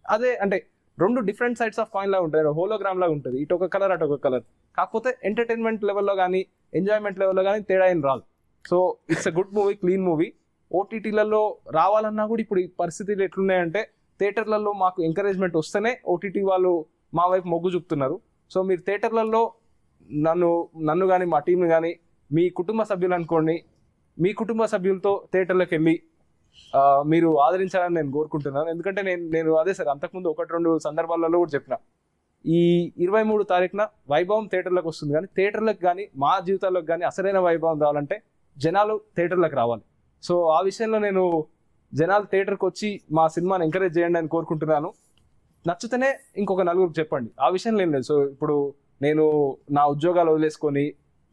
అదే, అంటే 2 డిఫరెంట్ సైడ్స్ ఆఫ్ కాయిన్ లాగా ఉంటుంది, హోలోగ్రామ్ లాగా ఉంటుంది, ఇటు ఒక కలర్ అటు ఒక కలర్. కాకపోతే ఎంటర్టైన్మెంట్ లెవెల్లో కానీ ఎంజాయ్మెంట్ లెవెల్లో కానీ తేడా ఏం రాదు. So it's a good movie, clean movie. ఓటీటీలలో రావాలన్నా కూడా ఇప్పుడు ఈ పరిస్థితులు ఎట్లున్నాయంటే థియేటర్లలో మాకు ఎంకరేజ్మెంట్ వస్తేనే ఓటీటీ వాళ్ళు మా వైపు మొగ్గు చూపుతున్నారు. సో మీరు థియేటర్లలో నన్ను కానీ మా టీంని కానీ మీ కుటుంబ సభ్యులు అనుకోండి, మీ కుటుంబ సభ్యులతో థియేటర్లోకి వెళ్ళి మీరు ఆదరించాలని నేను కోరుకుంటున్నాను. ఎందుకంటే నేను అదే సార్ అంతకుముందు 1-2 సందర్భాలలో కూడా చెప్పిన, ఈ 23 తారీఖున వైభవం థియేటర్లకు వస్తుంది, కానీ థియేటర్లకు కానీ మా జీవితాల్లోకి కానీ అసలైన వైభవం రావాలంటే జనాలు థియేటర్లకు రావాలి. సో ఆ విషయంలో నేను జనాలు థియేటర్కి వచ్చి మా సినిమాని ఎంకరేజ్ చేయండి అని కోరుకుంటున్నాను. నచ్చితేనే ఇంకొక 4 చెప్పండి, ఆ విషయంలో ఏం లేదు. సో ఇప్పుడు నేను నా ఉద్యోగాలు వదిలేసుకొని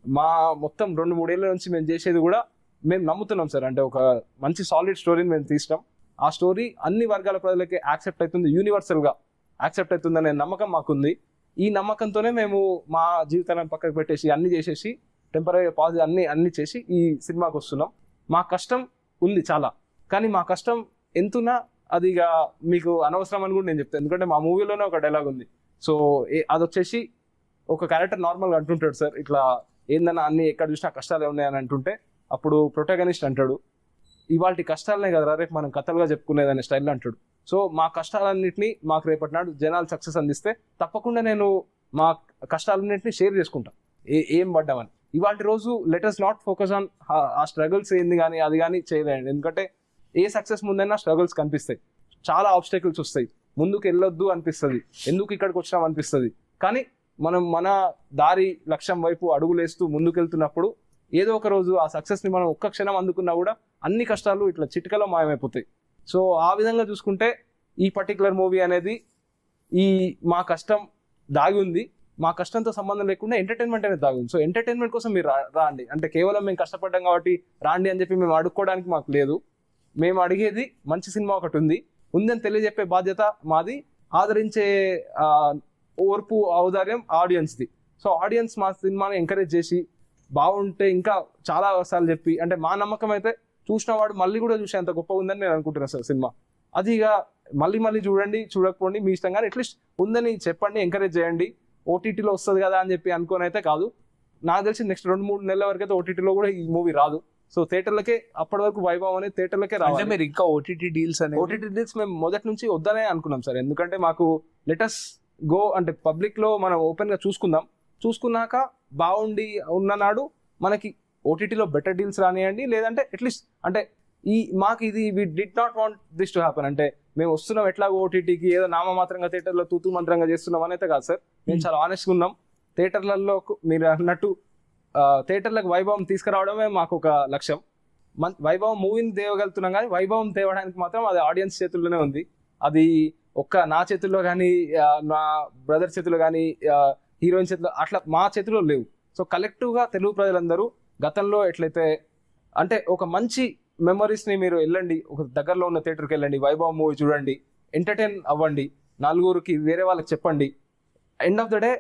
మా మొత్తం 2-3 ఏళ్ళ నుంచి మేము చేసేది కూడా మేము నమ్ముతున్నాం సార్. అంటే ఒక మంచి సాలిడ్ స్టోరీని మేము తీసినాం, ఆ స్టోరీ అన్ని వర్గాల ప్రజలకి యాక్సెప్ట్ అవుతుంది, యూనివర్సల్గా యాక్సెప్ట్ అవుతుందనే నమ్మకం మాకుంది. ఈ నమ్మకంతోనే మేము మా జీవితాలను పక్కకు పెట్టేసి అన్ని చేసేసి టెంపరీ పాజ్ అన్ని చేసి ఈ సినిమాకి వస్తున్నాం. మా కష్టం ఉంది చాలా, కానీ మా కష్టం ఎంతున్నా అది ఇక మీకు అనవసరం అని కూడా నేను చెప్తాను. ఎందుకంటే మా మూవీలోనే ఒక డైలాగ్ ఉంది. సో అది వచ్చేసి ఒక క్యారెక్టర్ నార్మల్గా అంటుంటాడు సార్, ఇట్లా ఏందన్నా అన్ని ఎక్కడ చూసినా కష్టాలు ఉన్నాయని అంటుంటే అప్పుడు ప్రొటాగనిస్ట్ అంటాడు, ఇవాళ కష్టాలనే కదా రేపు మనం కథలుగా చెప్పుకునేదనే స్టైల్లో అంటాడు. సో మా కష్టాలన్నింటినీ మాకు రేపటి నాడు జనాలు సక్సెస్ అందిస్తే తప్పకుండా నేను మా కష్టాలన్నింటినీ షేర్ చేసుకుంటా, ఏం పడ్డామని. ఇవాళ రోజు లెటర్స్ నాట్ ఫోకస్ ఆన్ ఆ స్ట్రగుల్స్ ఏంది కానీ అది కానీ చేయలేండి. ఎందుకంటే ఏ సక్సెస్ ముందైనా స్ట్రగుల్స్ కనిపిస్తాయి, చాలా ఆబ్స్టెకల్స్ వస్తాయి, ముందుకు వెళ్ళొద్దు అనిపిస్తుంది, ఎందుకు ఇక్కడికి వచ్చినాం అనిపిస్తుంది. కానీ మనం మన దారి లక్ష్యం వైపు అడుగులేస్తూ ముందుకెళ్తున్నప్పుడు ఏదో ఒక రోజు ఆ సక్సెస్ని మనం ఒక్క క్షణం అందుకున్నా కూడా అన్ని కష్టాలు ఇట్లా చిటికలో మాయమైపోతాయి. సో ఆ విధంగా చూసుకుంటే ఈ పర్టికులర్ మూవీ అనేది మా కష్టం దాగి ఉంది, మా కష్టంతో సంబంధం లేకుండా ఎంటర్టైన్మెంట్ అనేది దాగి ఉంది. సో ఎంటర్టైన్మెంట్ కోసం మీరు రాండి, అంటే కేవలం మేము కష్టపడ్డాం కాబట్టి రాండి అని చెప్పి మేము అడుక్కోవడానికి మాకు లేదు. మేము అడిగేది మంచి సినిమా ఒకటి ఉందని తెలియజెప్పే బాధ్యత మాది, ఆదరించే ఓర్పు ఔదార్యం ఆడియన్స్ది. సో ఆడియన్స్ మా సినిమాని ఎంకరేజ్ చేసి బాగుంటే ఇంకా చాలా అవసరాలు చెప్పి, అంటే మా నమ్మకం అయితే చూసిన వాడు మళ్ళీ కూడా చూసే అంత గొప్పగా ఉందని నేను అనుకుంటున్నాను సార్ సినిమా. అది ఇక మళ్ళీ చూడండి, చూడకపోండి మీ ఇష్టం, కానీ అట్లీస్ట్ ఉందని చెప్పండి, ఎంకరేజ్ చేయండి. ఓటీటీలో వస్తుంది కదా అని చెప్పి అనుకోని అయితే కాదు. నాకు తెలిసి నెక్స్ట్ 2-3 నెలల వరకు అయితే ఓటీటీలో కూడా ఈ మూవీ రాదు. సో థియేటర్లకే అప్పటి వరకు వైభవం అనేది థియేటర్లకే అంటే రావాలి. మీరు ఇంకా ఓటీటీ డీల్స్ అనేది ఓటీటీ డీల్స్ మేము మొదటి నుంచి వద్దనే అనుకున్నాం సార్. ఎందుకంటే మాకు లెటస్ గో అంటే పబ్లిక్ లో మనం ఓపెన్ గా చూసుకున్నాక బాగుండి ఉన్ననాడు మనకి ఓటీటీలో బెటర్ డీల్స్ రానియండి. లేదంటే అట్లీస్ట్ అంటే మాకు ఇది we did not want this to happen. అంటే మేము వస్తున్నాం ఎట్లాగో ఓటీటీకి ఏదో నామమాత్రంగా థియేటర్లో తూతూ మంత్రంగా చేస్తున్నాం అనేది కాదు సార్. మేము చాలా ఆనెస్ట్గా ఉన్నాం. థియేటర్లలో మీరు అన్నట్టు థియేటర్లకు వైభవం తీసుకురావడమే మాకు ఒక లక్ష్యం. వైభవం మూవీని తేవగలుగుతున్నాం, కానీ వైభవం తేవడానికి మాత్రం అది ఆడియన్స్ చేతుల్లోనే ఉంది. అది నా చేతుల్లో కానీ నా బ్రదర్ చేతుల్లో కానీ హీరోయిన్ చేతిలో అట్లా మా చేతిలో లేవు. సో కలెక్టివ్గా తెలుగు ప్రజలందరూ గతంలో ఎట్లయితే అంటే ఒక మంచి మెమరీస్ని మీరు వెళ్ళండి, ఒక దగ్గరలో ఉన్న థియేటర్కి వెళ్ళండి, వైభవం మూవీ చూడండి, ఎంటర్టైన్ అవ్వండి, నలుగురికి వేరే వాళ్ళకి చెప్పండి. End of the day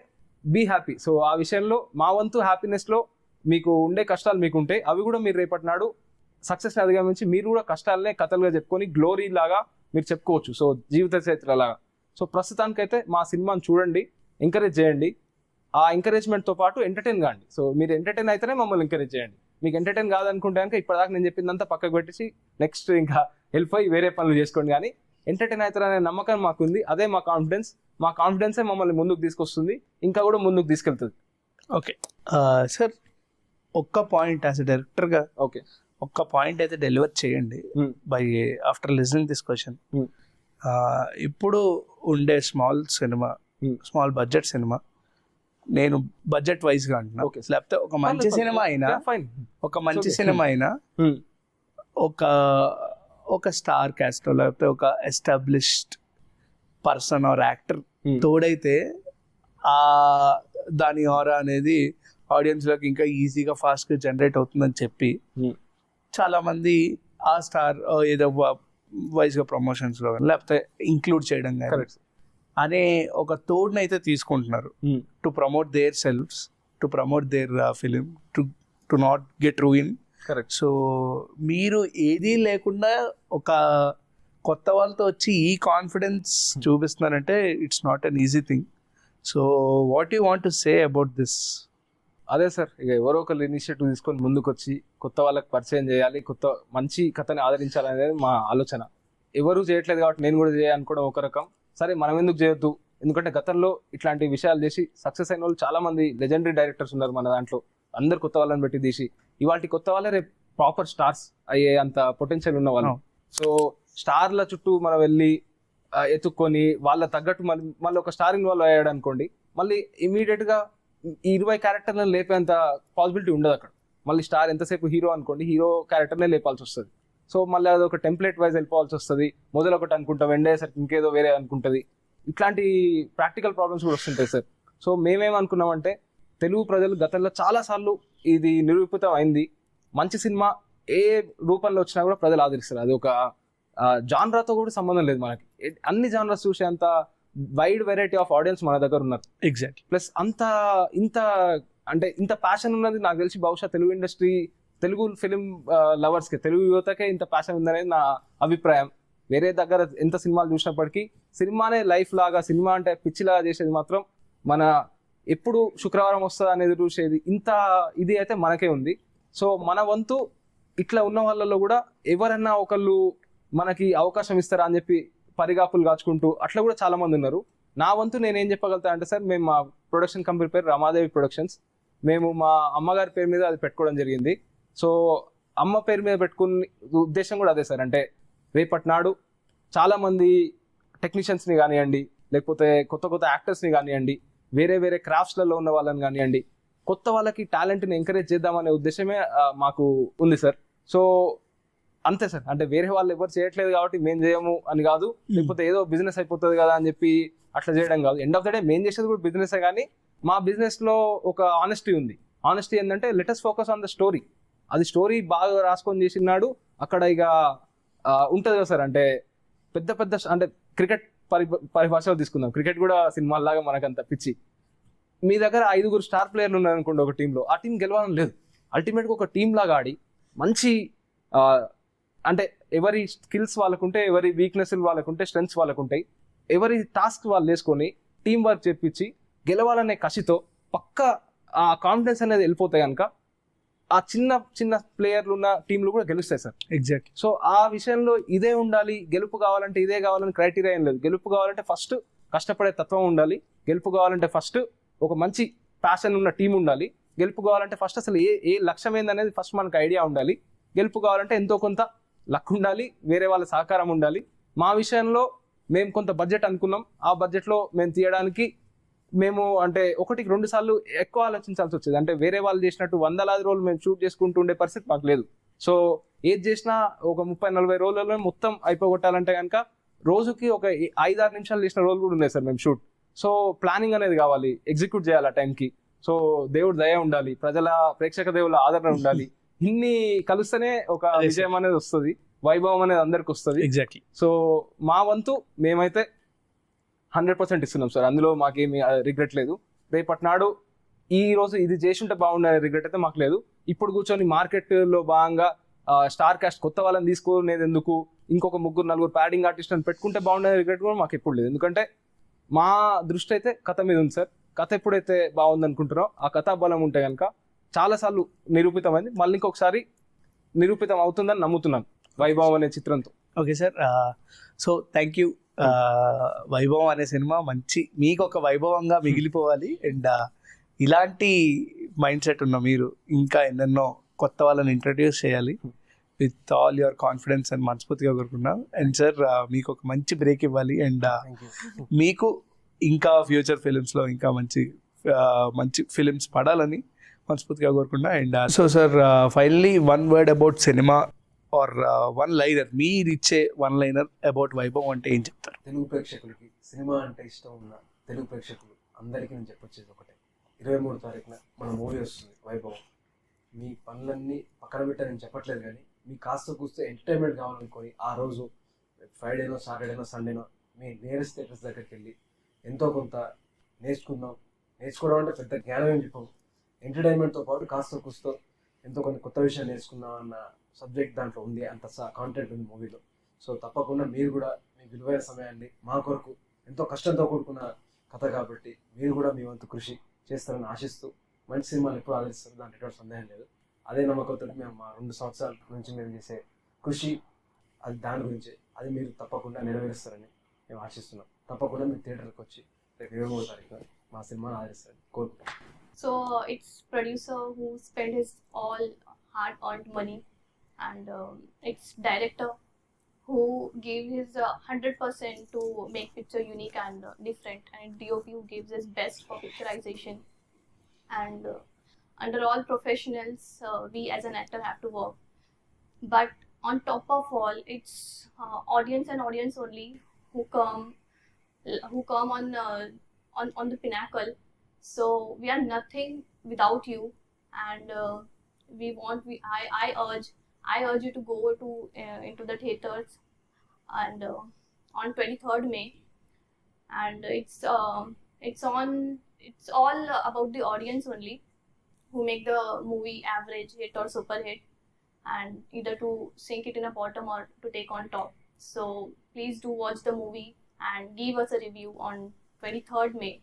be happy. So ఆ విషయంలో మా వంతు హ్యాపీనెస్లో మీకు ఉండే కష్టాలు మీకు ఉంటాయి, అవి కూడా మీరు రేపటి నాడు సక్సెస్ని అధిగమించి మీరు కూడా కష్టాలనే కథలుగా చెప్పుకొని గ్లోరీ లాగా మీరు చెప్పుకోవచ్చు. సో జీవిత చరిత్ర లాగా. సో ప్రస్తుతానికైతే మా సినిమాని చూడండి, ఎంకరేజ్ చేయండి. ఆ ఎంకరేజ్మెంట్తో పాటు ఎంటర్టైన్ కాండి. సో మీరు ఎంటర్టైన్ అయితేనే మమ్మల్ని ఎంకరేజ్ చేయండి. మీకు ఎంటర్టైన్ కాదనుకుంటే కనుక ఇప్పటిదాకా నేను చెప్పిందంతా పక్కకు పెట్టేసి నెక్స్ట్ ఇంకా హెల్ప్ అయ్యి వేరే పనులు చేసుకోండి. కానీ ఎంటర్టైన్ అవుతారనే నమ్మకం మాకుంది. అదే మా కాన్ఫిడెన్స్. మా కాన్ఫిడెన్సే మమ్మల్ని ముందుకు తీసుకొస్తుంది, ఇంకా కూడా ముందుకు తీసుకెళ్తుంది. ఓకే సార్, ఒక్క పాయింట్ యాజ్ ఎ డైరెక్టర్గా ఓకే ఒక్క పాయింట్ అయితే డెలివర్ చేయండి by after listening this question. ఇప్పుడు ఉండే స్మాల్ బడ్జెట్ సినిమా, నేను బడ్జెట్ వైజ్ గా అంటున్నా, లేకపోతే ఒక మంచి సినిమా అయినా ఒక స్టార్ క్యాస్ట్ లేకపోతే ఒక ఎస్టాబ్లిష్డ్ పర్సన్ ఆర్ యాక్టర్ తోడైతే ఆ దాని ఆరా అనేది ఆడియన్స్ లోకి ఇంకా ఈజీగా ఫాస్ట్ గా జనరేట్ అవుతుందని చెప్పి చాలా మంది ఆ స్టార్ ఏదో వైజ్ గా ప్రమోషన్స్ లో లేకపోతే ఇంక్లూడ్ చేయడం కానీ అనే ఒక తోడుని అయితే తీసుకుంటున్నారు to promote their selves, to promote their film, to not get ruin. Correct. So మీరు ఏదీ లేకుండా ఒక కొత్త వాళ్ళతో వచ్చి ఈ కాన్ఫిడెన్స్ చూపిస్తున్నారంటే it's not an easy thing. So what you want to say about this? అదే సార్, ఇక ఎవరో ఒకరు ఇనిషియేటివ్ తీసుకొని ముందుకు వచ్చి కొత్త వాళ్ళకి పరిచయం చేయాలి, కొత్త మంచి కథని ఆదరించాలనేది మా ఆలోచన. ఎవరు చేయట్లేదు కాబట్టి నేను కూడా చేయాలనుకోవడం ఒక రకం. సరే మనం ఎందుకు చేయొద్దు, ఎందుకంటే గతంలో ఇట్లాంటి విషయాలు చేసి సక్సెస్ అయిన వాళ్ళు చాలా మంది లెజెండరీ డైరెక్టర్స్ ఉన్నారు మన దాంట్లో. అందరు కొత్త వాళ్ళని పెట్టి తీసి ఇవాళ కొత్త వాళ్ళే రేపు ప్రాపర్ స్టార్స్ అయ్యే అంత పొటెన్షియల్ ఉన్న వాళ్ళు. సో స్టార్ల చుట్టూ మనం వెళ్ళి ఎత్తుక్కొని వాళ్ళ తగ్గట్టు మళ్ళీ ఒక స్టార్ ఇన్వాల్వ్ అయ్యాడు అనుకోండి, మళ్ళీ ఇమీడియట్ గా 20 క్యారెక్టర్లను లేపేంత పాసిబిలిటీ ఉండదు అక్కడ. మళ్ళీ స్టార్ ఎంతసేపు హీరో అనుకోండి, హీరో క్యారెక్టర్నే లేపాల్సి వస్తుంది. సో మళ్ళీ అది ఒక టెంప్లెట్ వైజ్ వెళ్ళిపోవాల్సి వస్తుంది. మొదలు ఒకటి అనుకుంటాం, ఎండేసరికి ఇంకేదో వేరే అనుకుంటుంది. ఇట్లాంటి ప్రాక్టికల్ ప్రాబ్లమ్స్ కూడా వస్తుంటాయి సార్. సో మేమేమనుకున్నామంటే తెలుగు ప్రజలు గతంలో చాలాసార్లు ఇది నిరూపితం అయింది, మంచి సినిమా ఏ రూపంలో వచ్చినా కూడా ప్రజలు ఆదరిస్తారు. అది ఒక జాన్రాతో కూడా సంబంధం లేదు మనకి. అన్ని జాన్రాస్ చూసేంత వైడ్ వెరైటీ ఆఫ్ ఆడియన్స్ మన దగ్గర ఉన్నారు. ఎగ్జాక్ట్. ప్లస్ ఇంత ప్యాషన్ ఉన్నది నాకు తెలిసి బహుశా తెలుగు ఇండస్ట్రీ, తెలుగు ఫిలిం లవర్స్కి, తెలుగు యువతకే ఇంత ప్యాషన్ ఉందనేది నా అభిప్రాయం. వేరే దగ్గర ఎంత సినిమాలు చూసినప్పటికీ సినిమానే లైఫ్ లాగా, సినిమా అంటే పిచ్చిలాగా చేసేది మాత్రం మన ఎప్పుడు శుక్రవారం వస్తుంది అనేది చూసేది ఇంత ఇది అయితే మనకే ఉంది. సో మన వంతు ఇట్లా ఉన్న వాళ్ళలో కూడా ఎవరన్నా ఒకళ్ళు మనకి అవకాశం ఇస్తారా అని చెప్పి పరిగాపులు కాచుకుంటూ అట్లా కూడా చాలా మంది ఉన్నారు. నా వంతు నేనేం చెప్పగలుగుతా అంటే సార్, మేము మా ప్రొడక్షన్ కంపెనీ పేరు రమాదేవి ప్రొడక్షన్స్. మేము మా అమ్మగారి పేరు మీద అది పెట్టుకోవడం జరిగింది. సో అమ్మ పేరు మీద పెట్టుకునే ఉద్దేశం కూడా అదే సార్. అంటే రేపటి నాడు చాలామంది టెక్నీషియన్స్ని కానివ్వండి, లేకపోతే కొత్త కొత్త యాక్టర్స్ని కానివ్వండి, వేరే వేరే క్రాఫ్ట్స్లలో ఉన్న వాళ్ళని కానివ్వండి, కొత్త వాళ్ళకి టాలెంట్ని ఎంకరేజ్ చేద్దామనే ఉద్దేశమే మాకు ఉంది సార్. సో అంతే సార్. అంటే వేరే వాళ్ళు ఎవరు చేయట్లేదు కాబట్టి మేము చేయము అని కాదు, లేకపోతే ఏదో బిజినెస్ అయిపోతుంది కదా అని చెప్పి అట్లా చేయడం కాదు. ఎండ్ ఆఫ్ ద డే మేము చేసేది కూడా బిజినెసే, కానీ మా బిజినెస్లో ఒక ఆనెస్టీ ఉంది. ఆనెస్టీ ఏంటంటే let us focus on the story. అది స్టోరీ బాగా రాసుకొని చేసినాడు అక్కడ ఇక ఉంటుంది కదా సార్. అంటే పెద్ద పెద్ద అంటే క్రికెట్ పరిభాషలో తీసుకుందాం, క్రికెట్ కూడా సినిమాలాగా మనకంత పిచ్చి. మీ దగ్గర 5 స్టార్ ప్లేయర్లు ఉన్నారనుకోండి ఒక టీంలో, ఆ టీం గెలవాలని లేదు. అల్టిమేట్గా ఒక టీం లాగా ఆడి మంచి అంటే ఎవరి స్కిల్స్ వాళ్ళకుంటే, ఎవరి వీక్నెస్ వాళ్ళకుంటే, స్ట్రెంగ్స్ వాళ్ళకుంటాయి. ఎవరి టాస్క్ వాళ్ళు వేసుకొని టీం వర్క్ చేపించి గెలవాలనే కసితో పక్క ఆ కాన్ఫిడెన్స్ అనేది వెళ్ళిపోతాయి కనుక ఆ చిన్న చిన్న ప్లేయర్లు ఉన్న టీంలు కూడా గెలుస్తాయి సార్. ఎగ్జాక్ట్లీ. సో ఆ విషయంలో ఇదే ఉండాలి, గెలుపు కావాలంటే ఇదే కావాలని క్రైటీరియా ఏం లేదు. గెలుపు కావాలంటే ఫస్ట్ కష్టపడే తత్వం ఉండాలి. గెలుపు కావాలంటే ఫస్ట్ ఒక మంచి ప్యాషన్ ఉన్న టీం ఉండాలి. గెలుపు కావాలంటే ఫస్ట్ అసలు ఏ లక్ష్యం ఏందనేది ఫస్ట్ మనకు ఐడియా ఉండాలి. గెలుపు కావాలంటే ఎంతో కొంత లక్ ఉండాలి, వేరే వాళ్ళ సహకారం ఉండాలి. మా విషయంలో మేము కొంత బడ్జెట్ అనుకున్నాం. ఆ బడ్జెట్లో మేము తీయడానికి మేము అంటే 1-2 సార్లు ఎక్కువ ఆలోచించాల్సి వచ్చేది. అంటే వేరే వాళ్ళు చేసినట్టు 100 రోజులు మేము షూట్ చేసుకుంటూ ఉండే పరిస్థితి మాకు లేదు. సో ఏది చేసినా ఒక 30-40 రోజులలో మొత్తం అయిపోగొట్టాలంటే కనుక రోజుకి ఒక 5-6 నిమిషాలు చేసిన రోజులు కూడా ఉన్నాయి సార్ మేము షూట్. సో ప్లానింగ్ అనేది కావాలి, ఎగ్జిక్యూట్ చేయాలి ఆ టైంకి. సో దేవుడు దయ ఉండాలి, ప్రేక్షక దేవుల ఆదరణ ఉండాలి. ఇన్ని కలిస్తేనే ఒక విజయం అనేది వస్తుంది, వైభవం అనేది అందరికి వస్తుంది. ఎగ్జాక్ట్లీ. సో మా వంతు మేమైతే 100% ఇస్తున్నాం సార్. అందులో మాకేమి రిగ్రెట్ లేదు. రేపటి నాడు ఈ రోజు ఇది చేసి ఉంటే బాగుండే రిగ్రెట్ అయితే మాకు లేదు. ఇప్పుడు కూర్చొని మార్కెట్లో భాగంగా స్టార్ కాస్ట్ కొత్త వాళ్ళని తీసుకునేది ఎందుకు, ఇంకొక 3-4 ప్యాడింగ్ ఆర్టిస్ట్ అని పెట్టుకుంటే బాగుండే రిగ్రెట్ కూడా మాకు ఎప్పుడు లేదు. ఎందుకంటే మా దృష్టి అయితే కథ మీద ఉంది సార్. కథ ఎప్పుడైతే బాగుంది అనుకుంటున్నారో ఆ కథా బలం ఉంటే కనుక చాలాసార్లు నిరూపితమైంది, మళ్ళీ ఇంకొకసారి నిరూపితం అవుతుందని నమ్ముతున్నాను వైభవం అనే చిత్రంతో. Okay sir, so thank you. వైభవం అనే సినిమా మీకు ఒక వైభవంగా మిగిలిపోవాలి. అండ్ ఇలాంటి మైండ్ సెట్ ఉన్న మీరు ఇంకా ఎన్నెన్నో కొత్త వాళ్ళని ఇంట్రడ్యూస్ చేయాలి విత్ ఆల్ యువర్ కాన్ఫిడెన్స్ అని మనస్ఫూర్తిగా కోరుకున్నాం. అండ్ సార్ మీకు ఒక మంచి బ్రేక్ ఇవ్వాలి. అండ్ మీకు ఇంకా ఫ్యూచర్ ఫిలిమ్స్లో ఇంకా మంచి ఫిలిమ్స్ పడాలని మనస్ఫూర్తిగా కోరుకున్నా. And so sir finally 1 word about cinema or 1 liner, మీరు ఇచ్చే 1 liner అబౌట్ వైభవం అంటే ఏం చెప్తారు? తెలుగు ప్రేక్షకులకి సినిమా అంటే ఇష్టం ఉన్న తెలుగు ప్రేక్షకులు అందరికీ నేను చెప్పొచ్చేది ఒకటే, 23వ తారీఖున మన మూవీ వస్తుంది వైభవం. మీ పనులన్నీ పక్కన పెట్టా నేను చెప్పట్లేదు, కానీ మీ కాస్త కూస్తే ఎంటర్టైన్మెంట్ కావాలనుకొని ఆ రోజు ఫ్రైడేనో సాటర్డేనో సండేనో మీ నియరెస్ట్ థియేటర్స్ దగ్గరికి వెళ్ళి ఎంతో కొంత నేర్చుకోవడం అంటే పెద్ద జ్ఞానం ఏం చెప్పాము. ఎంటర్టైన్మెంట్తో పాటు కాస్త కూస్తో ఎంతో కొన్ని కొత్త విషయాలు నేర్చుకుందాం అన్న సబ్జెక్ట్ దాంట్లో ఉంది, అంత కాంటెంట్ ఉంది మూవీలో. సో తప్పకుండా మీరు కూడా మీ విలువైన సమయాన్ని మా కొరకు ఎంతో కష్టంతో కూడుకున్న కథ కాబట్టి మీరు కూడా మీ వంతు కృషి చేస్తారని ఆశిస్తూ మంచి సినిమాలు ఎప్పుడు ఆదరిస్తారు, దాంట్లో ఎటువంటి సందేహం లేదు. అదే నమ్మకంతో మేము మా 2 సంవత్సరాల నుంచి మేము చేసే కృషి అది దాని గురించి అది మీరు తప్పకుండా నెరవేరుస్తారని మేము ఆశిస్తున్నాం. తప్పకుండా మీరు థియేటర్కి వచ్చి రేపు 23వ తారీఖున మా సినిమాను ఆదరిస్తారని కోరుకుంటాం. So it's producer who spent his all hard-earned money, and it's director who gave his 100% to make picture unique and different, and DOP who gives his best for picturization. And under all professionals, we as an actor have to work. But on top of all, it's audience and audience only who come on the pinnacle. So we are nothing without you, and I urge you to go into the theaters and on 23rd May, and it's all about the audience only who make the movie average hit or super hit, and either to sink it in a bottom or to take on top. So please do watch the movie and give us a review on 23rd May.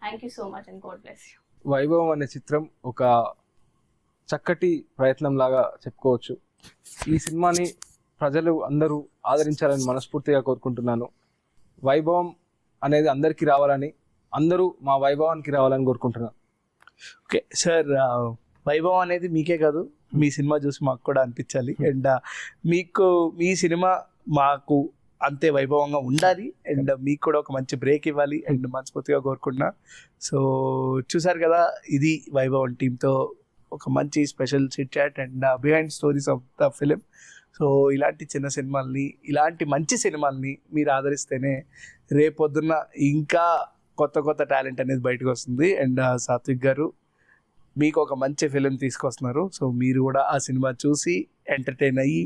Thank you so much and God bless you. వైభవం అనే చిత్రం ఒక చక్కటి ప్రయత్నం లాగా చెప్పుకోవచ్చు. ఈ సినిమాని ప్రజలు అందరూ ఆదరించాలని మనస్ఫూర్తిగా కోరుకుంటున్నాను. వైభవం అనేది అందరికీ రావాలని, అందరూ మా వైభవానికి రావాలని కోరుకుంటున్నాను. ఓకే సార్, వైభవం అనేది మీకే కాదు, మీ సినిమా చూసి మాకు కూడా అనిపించాలి. అండ్ మీ సినిమా మాకు అంతే వైభవంగా ఉండాలి, అండ్ మీకు కూడా ఒక మంచి బ్రేక్ ఇవ్వాలి అండ్ మనస్ఫూర్తిగా కోరుకుంటున్నా. సో చూసారు కదా, ఇది వైభవం టీంతో ఒక మంచి special chit chat and behind stories of the film. So ఇలాంటి చిన్న సినిమాల్ని, ఇలాంటి మంచి సినిమాల్ని మీరు ఆదరిస్తేనే రేపొద్దున్న ఇంకా కొత్త టాలెంట్ అనేది బయటకు వస్తుంది. అండ్ సాత్విక్ గారు మీకు ఒక మంచి ఫిలిం తీసుకొస్తున్నారు. సో మీరు కూడా ఆ సినిమా చూసి ఎంటర్టైన్ అయ్యి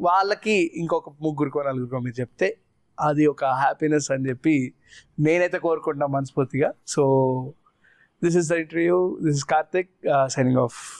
వాళ్ళకి ఇంకొక 3-4 మీరు చెప్తే అది ఒక హ్యాపీనెస్ అని చెప్పి నేనైతే కోరుకుంటున్నా మనస్ఫూర్తిగా. So this is the interview. This is Karthik signing off.